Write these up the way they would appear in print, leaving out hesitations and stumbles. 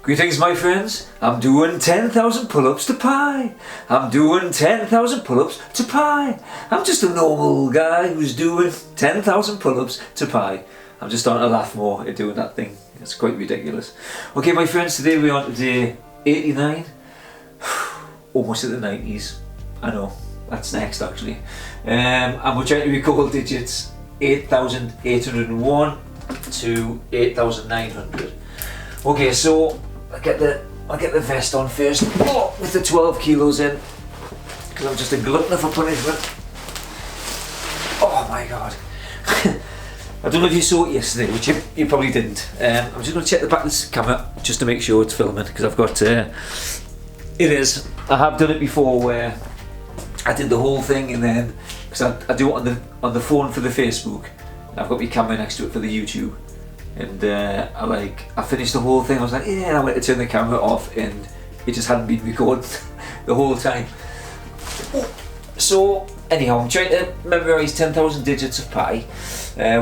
Greetings, my friends. I'm doing 10,000 pull-ups to pi. I'm doing 10,000 pull-ups to pi. I'm just a normal guy who's doing 10,000 pull-ups to pi. I'm just starting to laugh more at doing that thing. It's quite ridiculous. Okay, my friends, today we're on to day 89. Almost at the 90s. I know, that's next actually. And we're trying to recall digits 8,801 to 8,900. Okay, so I'll get the vest on first, with the 12 kilos in, because I'm just a glutton for punishment. Oh my god. I don't know if you saw it yesterday, which you probably didn't. I'm just going to check the back of this camera just to make sure it's filming, because I've got, it is. I have done it before where I did the whole thing and then, because I do it on the phone for the Facebook, I've got my camera next to it for the YouTube. And I finished the whole thing. I was like, yeah, and I went to turn the camera off and it just hadn't been recorded the whole time. So anyhow, I'm trying to memorise 10,000 digits of pi,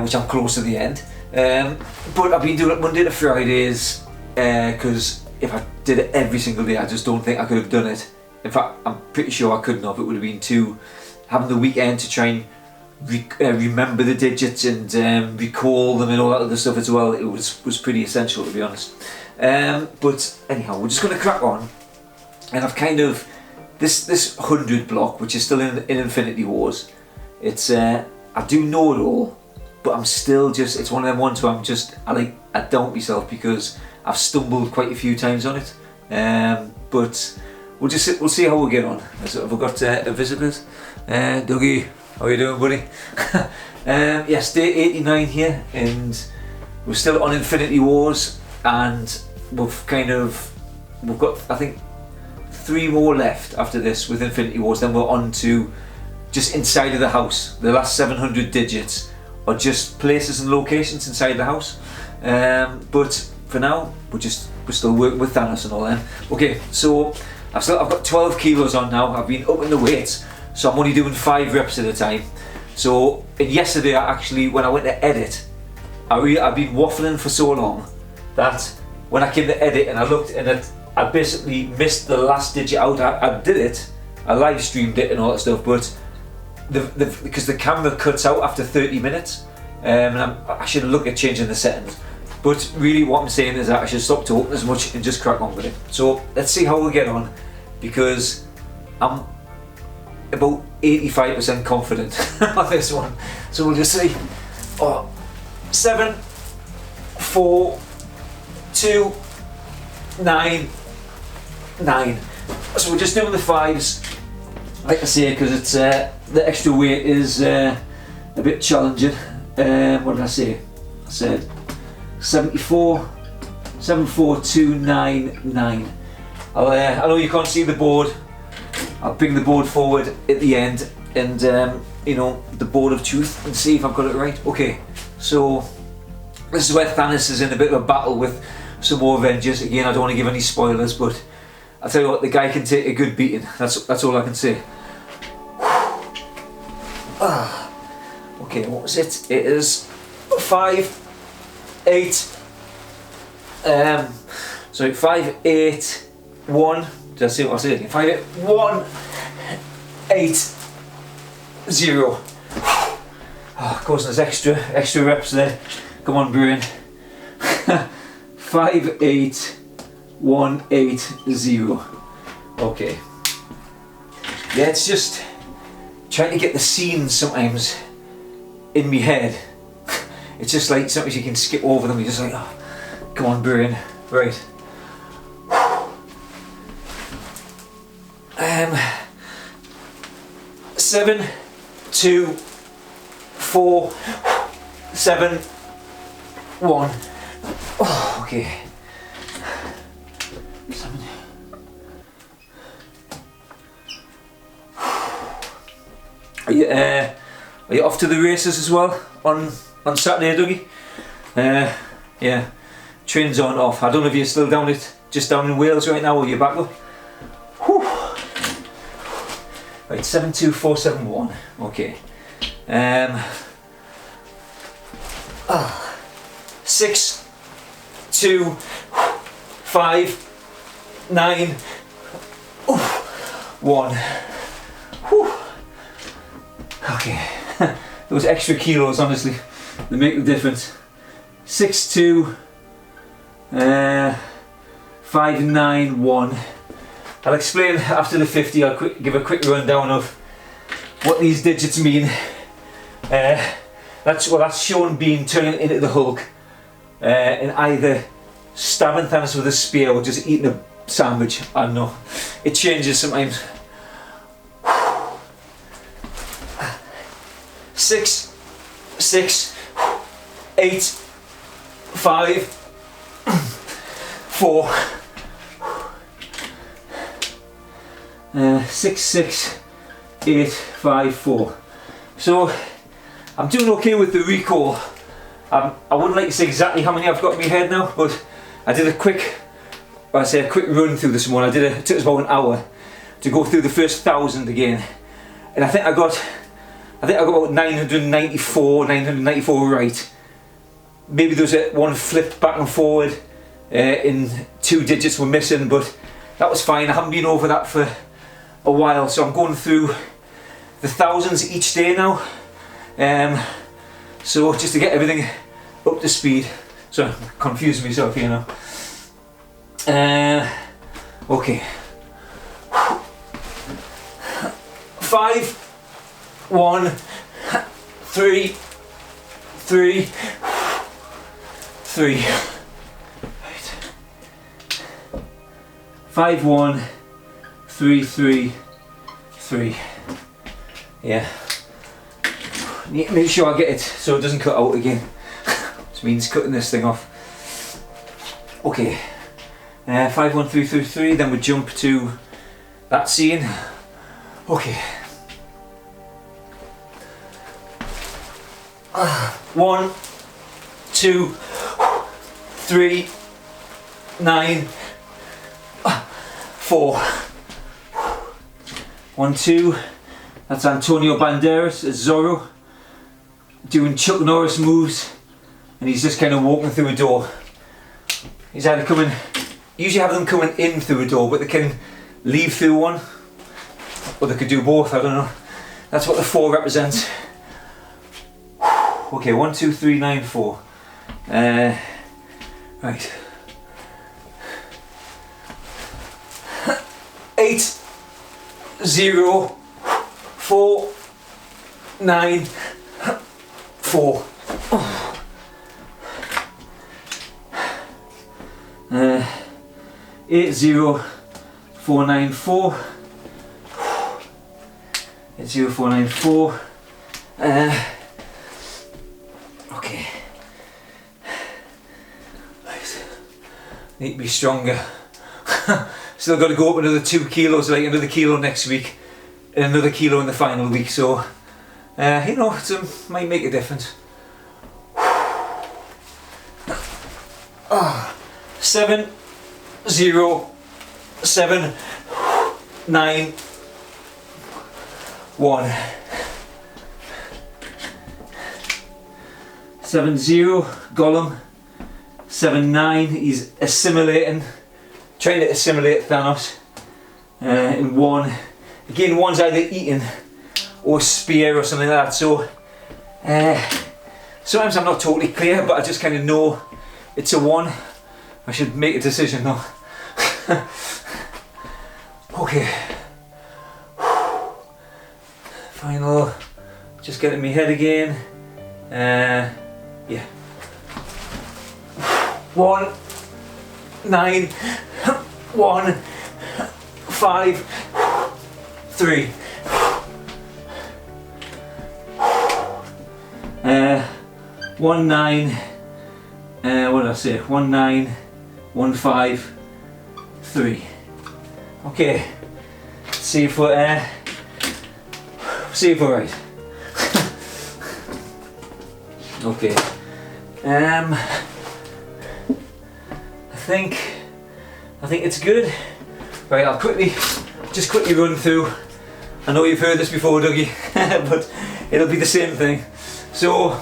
which I'm close to the end. But I've been doing it Monday to Fridays because if I did it every single day, I just don't think I could have done it. In fact, I'm pretty sure I couldn't have. It would have been having the weekend to try and remember the digits and recall them and all that other stuff as well. It was pretty essential, to be honest. But anyhow, we're just going to crack on. And I've kind of this 100 block, which is still in Infinity Wars. It's I do know it all, but I'm still just. It's one of them ones where I doubt myself because I've stumbled quite a few times on it. But we'll see how we get on. So I've got a visitors. Dougie, how are you doing, buddy? Yes, day 89 here, and we're still on Infinity Wars, and we've got I think 3 more left after this with Infinity Wars. Then we're on to just inside of the house. The last 700 digits are just places and locations inside the house. But for now, we're still working with Thanos and all that. Okay, so I've got 12 kilos on now. I've been upping the weights. So I'm only doing 5 reps at a time. So yesterday, when I went to edit, I've been waffling for so long that when I came to edit and I looked and I basically missed the last digit out. I did it, I live streamed it and all that stuff, but because the camera cuts out after 30 minutes, and I should look at changing the settings. But really, what I'm saying is that I should stop talking as much and just crack on with it. So let's see how we get on, because I'm about 85% confident on this one. So we'll just see. 7, 4, 2, 9, 9. So we're just doing the 5s, like I say, because it's the extra weight is a bit challenging. What did I say? I said 74, 74299. I know you can't see the board. I'll bring the board forward at the end and the board of truth, and see if I've got it right. Okay, so this is where Thanos is in a bit of a battle with some more Avengers. Again, I don't want to give any spoilers, but I'll tell you what, the guy can take a good beating. That's all I can say. Okay, what was it? It is 5, 8. Sorry, 5, 8, 1. Did I say what I said again? 5, 8, 1, 8, 0. Causing us extra reps there. Come on, brain. 5, 8, 1, 8, 0. Okay. Yeah, it's just trying to get the scenes sometimes in my head. It's just like sometimes you can skip over them. You're just like, oh, come on, brain. Right. 7, 2, 4, 7, 1. Oh, okay. 7. Are you off to the races as well on Saturday, Dougie? Yeah. Trains on off. I don't know if you're still just down in Wales right now, or you're back up. Right, 72471. Okay. 6, 2, 5, 9, 1. Whew. Okay, those extra kilos, honestly, they make the difference. 6, 2, 5, 9, 1. I'll explain after the 50. I'll give a quick rundown of what these digits mean. That's Sean Bean turning into the Hulk and either stabbing Thanos with a spear or just eating a sandwich. I don't know. It changes sometimes. 6, 6, 8, 5, 4. 6, 6, 8, 5, 4. So I'm doing okay with the recall. I wouldn't like to say exactly how many I've got in my head now, but I did a quick run through this morning. It took us about an hour to go through the first 1,000 again, and I think I got about 994 right. Maybe there was one flipped back and forward, in 2 digits were missing, but that was fine. I haven't been over that for a while, so I'm going through the thousands each day now. So just to get everything up to speed. So I'm confusing myself here now. Okay. 5, 1, 3, 3, 3. Right. 5, 1, 3, 3, 3. Yeah. Need to make sure I get it so it doesn't cut out again. Which means cutting this thing off. Okay. 5, 1, 3, 3, 3. Then we jump to that scene. Okay. 1, 2, 3, 9, 4. 1, 2. That's Antonio Banderas as Zorro, doing Chuck Norris moves, and he's just kind of walking through a door. He's either coming, usually have them coming in through a door, but they can leave through one, or they could do both, I don't know. That's what the 4 represents. Okay, 1, 2, 3, 9, 4. Right. 8, 0, 4, 9, 4. 8, 0, 4, 9, 4. 8, 0, 4, 9, 4. Okay. Right. Need to be stronger. Still got to go up another 2 kilos, like another kilo next week, and another kilo in the final week. So, you know, it might make a difference. 7, 0, 7, 9, 1. 7, 0, Gollum. 7, 9, he's assimilating, trying to assimilate Thanos. In 1, again, 1's either eating or spear or something like that. So sometimes I'm not totally clear, but I just kind of know it's a 1. I should make a decision though. Okay. Final. Just getting my head again. Yeah. 1, 9, 1, 5, 3. 1, 9. What did I say? 1, 9, 1, 5, 3. Okay. See if we're right. Okay. I think it's good. Right, I'll quickly run through. I know you've heard this before, Dougie, but it'll be the same thing. So,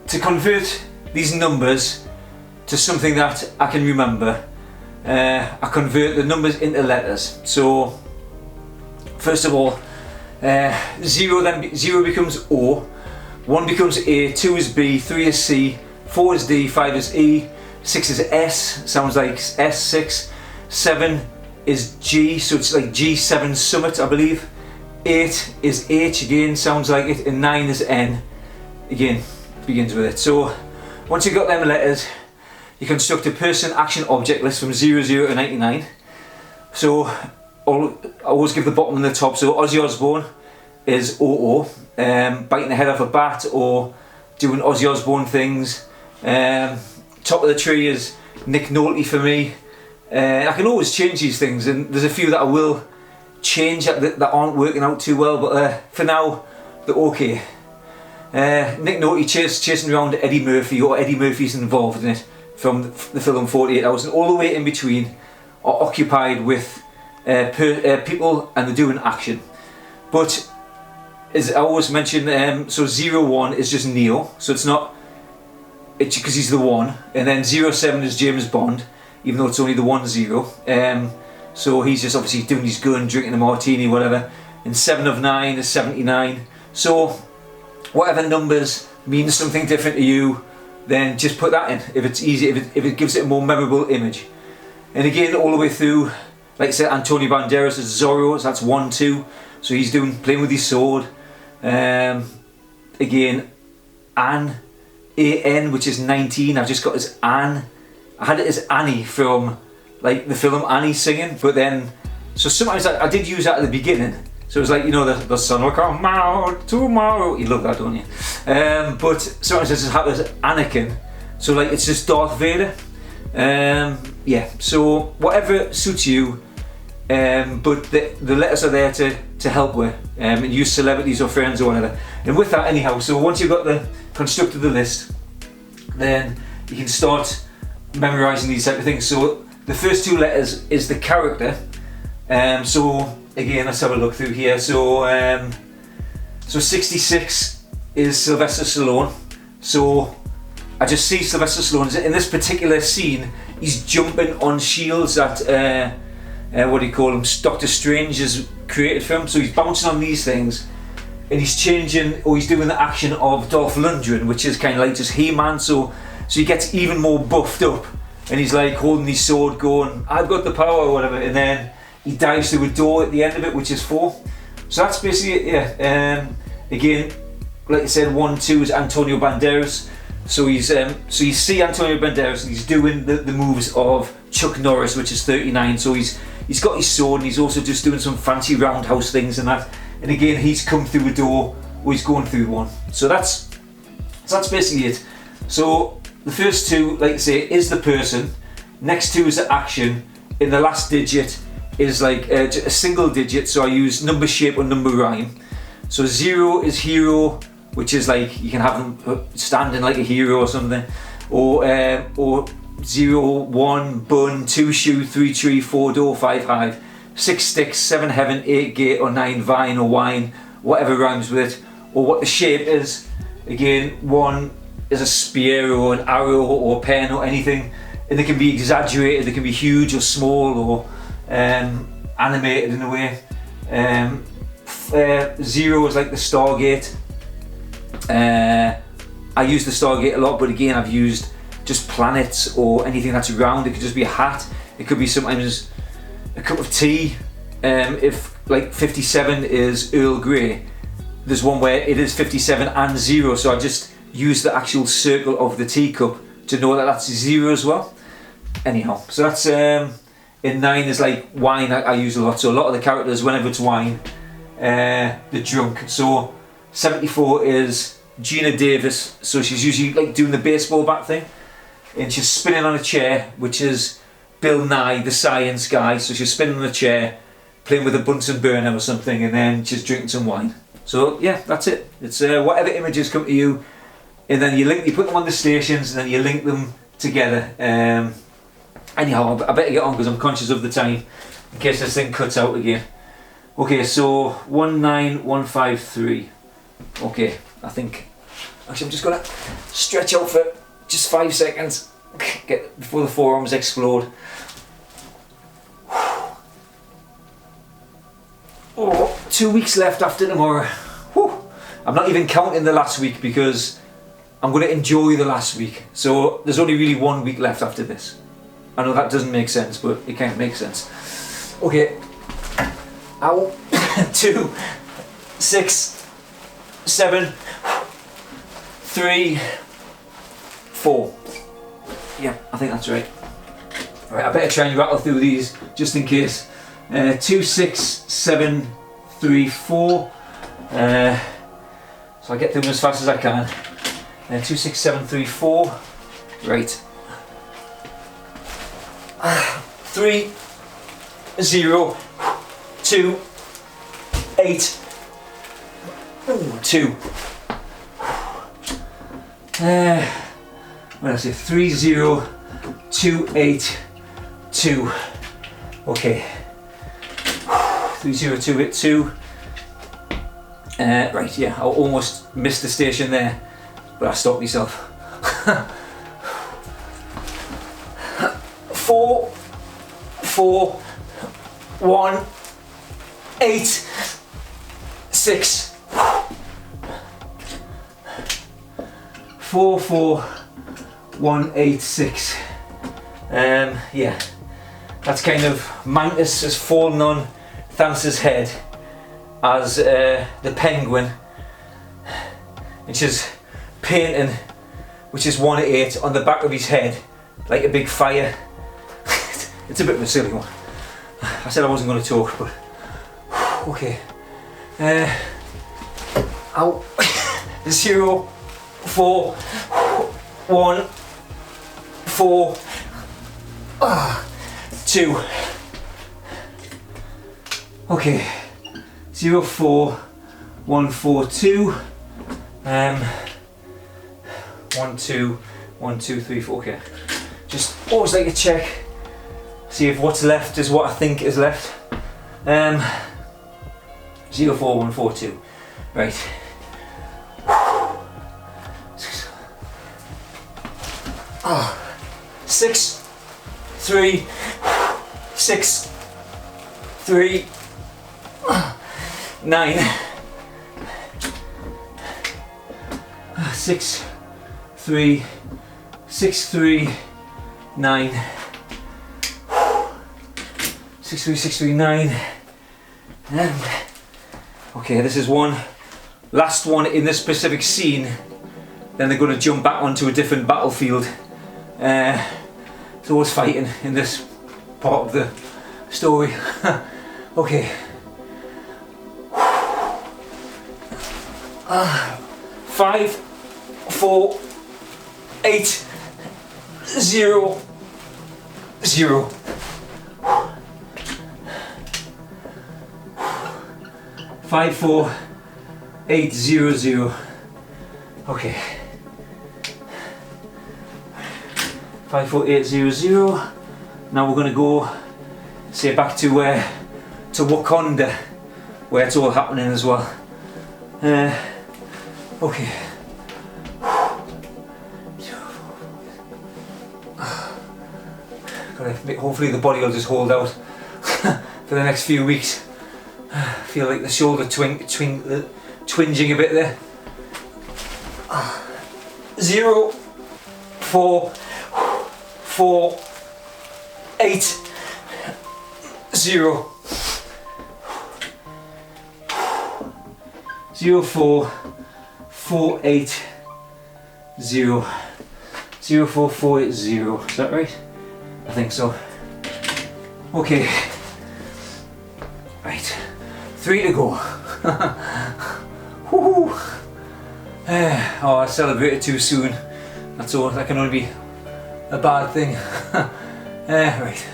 to convert these numbers to something that I can remember, I convert the numbers into letters. So first of all, 0 becomes O, 1 becomes A, 2 is B, 3 is C, 4 is D, 5 is E, 6 is S, sounds like S6, 7 is G, so it's like G7 summit, I believe. 8 is H, again, sounds like it, and 9 is N, again, begins with it. So once you've got them letters, you construct a person, action, object list from 00 to 99. So I always give the bottom and the top. So Ozzy Osbourne is OO, biting the head off a bat or doing Ozzy Osbourne things. Top of the tree is Nick Nolte for me. I can always change these things, and there's a few that I will change that aren't working out too well, but for now they're okay. Nick Nolte chasing around Eddie Murphy, or Eddie Murphy's involved in it, from the film 48 Hours, and all the way in between are occupied with people, and they're doing action. But as I always mention, so 01 is just Neo, so it's not, it's because he's the one, and then 07 is James Bond, even though it's only the 10. So he's just obviously doing his gun, drinking a martini, whatever. And 7 of 9 is 79. So whatever numbers mean something different to you, then just put that in, if it's easy, if it gives it a more memorable image. And again, all the way through, like I said, Antonio Banderas is Zorro, so that's 1, 2. So he's playing with his sword. Again, Anne, A-N, which is 19. I've just got as Anne. I had it as Annie from like the film Annie singing, but then, so sometimes I did use that at the beginning. So it was like, you know, the sun will come out tomorrow. You love that, don't you? But sometimes I just have it as Anakin. So like it's just Darth Vader. Yeah, so whatever suits you. But the letters are there to help with, and use celebrities or friends or whatever. And with that anyhow, so once you've got constructed the list, then you can start memorising these type of things. So the first 2 letters is the character. So again, let's have a look through here. So 66 is Sylvester Stallone. So I just see Sylvester Stallone in this particular scene. He's jumping on shields that what do you call him? Doctor Strange has created for him. So he's bouncing on these things, and he's changing, or he's doing the action of Dolph Lundgren, which is kind of like just He-Man. So he gets even more buffed up, and he's like holding his sword, going, "I've got the power," or whatever, and then he dives through a door at the end of it, which is 4. So that's basically it, yeah. Again, like I said, 1, 2 is Antonio Banderas. So he's so you see Antonio Banderas, and he's doing the moves of Chuck Norris, which is 39. So he's got his sword, and he's also just doing some fancy roundhouse things and that. And again, he's come through a door, or he's going through one. So that's basically it. So the first 2, like I say, is the person. Next 2 is the action. In the last digit is like a single digit, so I use number shape or number rhyme. So 0 is hero, which is like you can have them standing like a hero or something, or 0, 1 bun, 2 shoe, 3 tree, 4 door, 5 hive, 6 sticks, 7 heaven, 8 gate, or 9 vine or wine, whatever rhymes with it, or what the shape is. Again, 1 is a spear or an arrow or a pen or anything, and they can be exaggerated, they can be huge or small or animated in a way. 0 is like the Stargate. I use the Stargate a lot, but again, I've used just planets or anything that's round. It could just be a hat, it could be sometimes a cup of tea. If like 57 is Earl Grey, there's one where it is 57 and 0, so I just use the actual circle of the teacup to know that that's 0 as well. Anyhow, so that's in 9 is like wine. I use a lot, so a lot of the characters, whenever it's wine, they're drunk. So 74 is Gina Davis, so she's usually like doing the baseball bat thing, and she's spinning on a chair, which is Bill Nye, the science guy. So she's spinning on a chair, playing with a Bunsen burner or something, and then she's drinking some wine. So yeah, that's it. It's whatever images come to you, and then you put them on the stations, and then you link them together. Anyhow, I better get on because I'm conscious of the time, in case this thing cuts out again. Okay, so 19153. Okay, I think actually I'm just gonna stretch out for just 5 seconds before the forearms explode. 2 weeks left after tomorrow. Whew. I'm not even counting the last week because I'm going to enjoy the last week. So there's only really 1 week left after this. I know that doesn't make sense, but it kind of makes sense. Okay. Ow. 2, 6, 7, 3, 4. Yeah, I think that's right. Right, I better try and rattle through these just in case. 2, 6, 7, 3, 4. So I get through them as fast as I can. 2, 6, 7, 3, 4. Right. 3, 0, 2, 8, 2. What else? 3, 0, 2, 8, 2. Okay. 3, 0, 2, 8, 2. Right, yeah, I almost missed the station there, but I stopped myself. 4, 4, 1, 8, 6. 4, 4, 1, 8, 6. Yeah, that's kind of Mantis has fallen on Thanos's head as the penguin, which is painting, which is 1 8 on the back of his head like a big fire. It's a bit of a silly one. I said I wasn't going to talk, but okay. 0, 4, 1, 4, 2. Okay. 0, 4, 1, 4, 2. 1, 2, 1, 2, 3, 4. Okay. Just always like to check, see if what's left is what I think is left. 0, 4, 1, 4, 2. Right. 6, 3, 6, 3, 9. 6, 3, 6, 3, 9. 6, 3, 6, 3, 9. And okay, this is one last one in this specific scene. Then they're going to jump back onto a different battlefield. It's always fighting in this part of the story. Okay. 5, 4, 8, 0, 0. 5, 4, 8, 0, 0. Okay. 5, 4, 8, 0, 0. Now we're going to go, say, back to Wakanda, where it's all happening as well. Okay. Hopefully the body will just hold out for the next few weeks. I feel like the shoulder twinging a bit there. 0, 4, 4, 8, 0. 0, 4, 4, 8, 0. 0, 4, 4, 8, 0. Is that right? I think so. Okay. Right. 3 to go. Woohoo! Oh, I celebrated too soon. That's all. That can only be a bad thing. Right.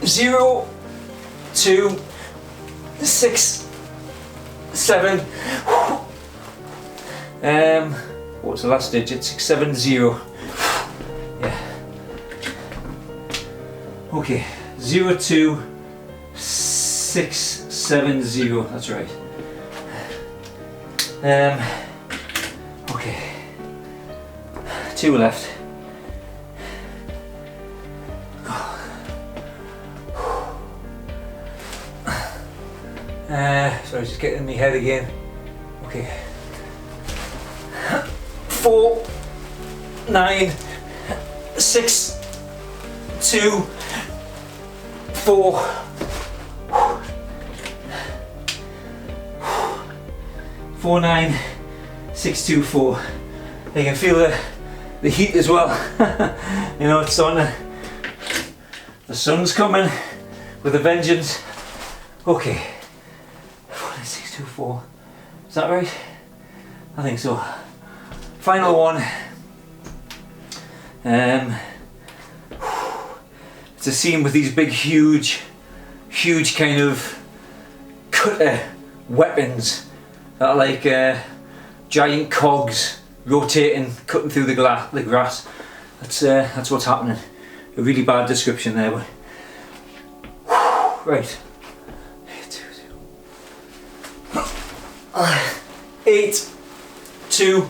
0, 2, 6, 7. What's the last digit? 6, 7, 0. Yeah. Okay. 0, 2, 6, 7, 0. That's right. Okay. 2 left. Sorry, just getting in my head again. Okay. 4, 9, 6, 2, 4. 4, 9, 6, 2, 4. You can feel the heat as well. You know, it's on. The sun's coming with a vengeance. Okay. 4, 9, 6, 2, 4. Is that right? I think so. Final one. It's a scene with these big, huge kind of cutter weapons that are like giant cogs rotating, cutting through the grass. That's what's happening. A really bad description there, but right. 8, 2,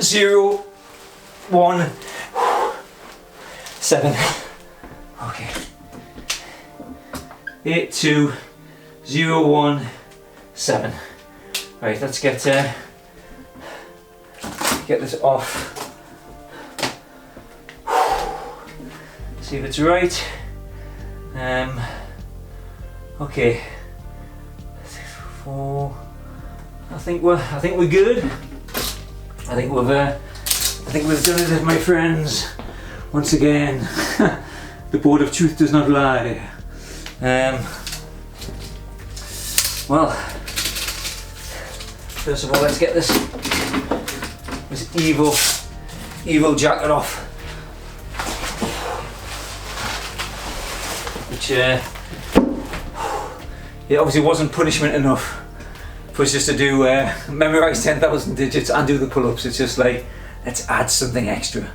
0, 1, 7. Okay. 8, 2, 0, 1, 7. Right, let's get this off. See if it's right. Okay. 4. I think we're good. I think we've done it, my friends. Once again, the board of truth does not lie. Well, first of all, let's get this evil jacket off, which it obviously wasn't punishment enough for us just to do memorize 10,000 digits and do the pull-ups. It's just like, let's add something extra.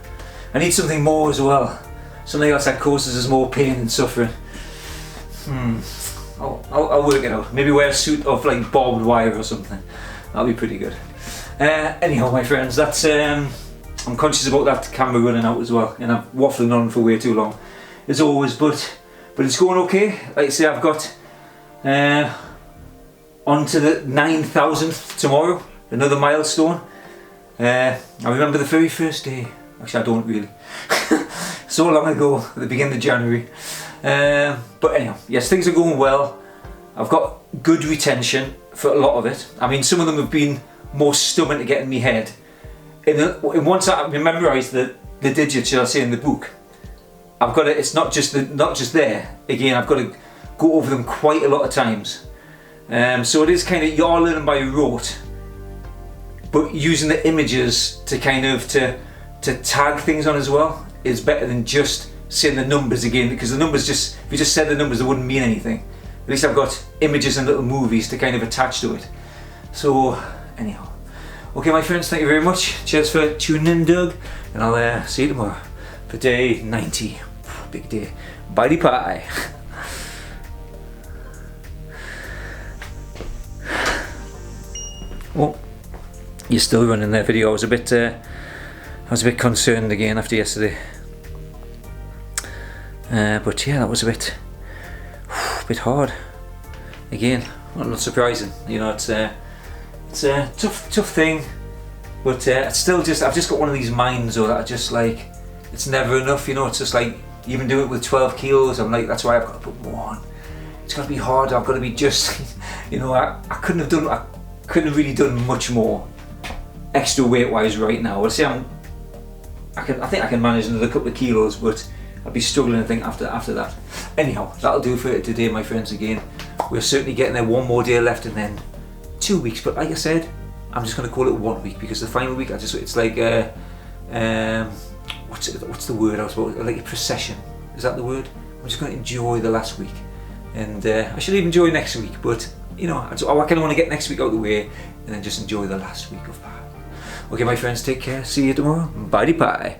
I need something more as well. Something else that causes us more pain and suffering. I'll work it out. Maybe wear a suit of like barbed wire or something. That'll be pretty good. Anyhow, my friends, that's I'm conscious about that camera running out as well, and I'm waffling on for way too long, as always. But it's going okay. Like I say, I've got on to the 9,000th tomorrow, another milestone. I remember the very first day. Actually, I don't really. So long ago, at the beginning of January. But anyhow, yes, things are going well. I've got good retention for a lot of it. I mean, some of them have been more stubborn to get in my head. And once I've memorised the digits, shall I say, in the book, I've got it. It's not just there. Again, I've got to go over them quite a lot of times. So it is kind of, you're learning by rote, but using the images to kind of to tag things on as well is better than just saying the numbers again, because the numbers just, if you just said the numbers, they wouldn't mean anything. At least I've got images and little movies to kind of attach to it. So anyhow, okay, my friends, thank you very much. Cheers for tuning in, Doug, and I'll see you tomorrow for day 90. Big day. Bye pie. Oh, you're still running that video. I was a bit concerned again after yesterday. But yeah, that was a bit hard. Again, well, not surprising. You know, it's a tough thing. But it's still just, I've just got one of these minds, or that are just like, it's never enough. You know, it's just like, even do it with 12 kilos. I'm like, that's why I've got to put more on. It's got to be hard. I've got to be just, you know, I couldn't have really done much more extra weight wise right now. I'll say I think I can manage another couple of kilos, but I'll be struggling, I think, after that. Anyhow, that'll do for today, my friends. Again, we're certainly getting there. One more day left, and then 2 weeks. But like I said, I'm just going to call it 1 week, because the final week, it's like what's the word I was about? Like a procession. Is that the word? I'm just going to enjoy the last week, and I should even enjoy next week. But you know, I kind of want to get next week out of the way, and then just enjoy the last week of Pi. Okay, my friends, take care. See you tomorrow. Bye pie.